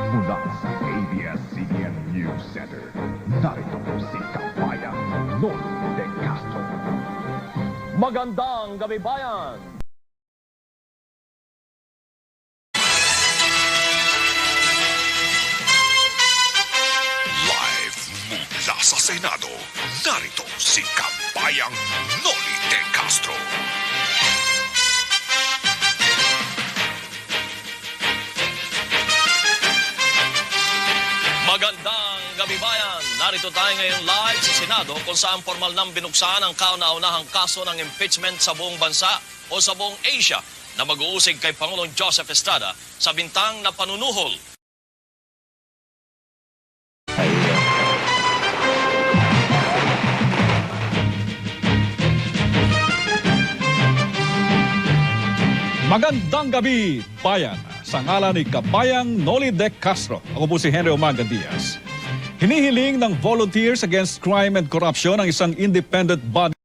Mula sa ABS-CBN News Center, narito si Kabayan Noli de Castro. Magandang gabi bayan! Live mula sa Senado, narito si Kabayang Noli de Castro. Magandang gabi bayan! Narito tayo ngayon live sa Senado kung saan formal nang binuksan ang kauna-unahang kaso ng impeachment sa buong bansa o sa buong Asia na mag-uusig kay Pangulong Joseph Estrada sa bintang na panunuhol. Magandang gabi, bayan. Sa ngalan ni Kabayang Noli de Castro, ako po si Henry Umaga Diaz. Hinihiling ng Volunteers Against Crime and Corruption ang isang independent body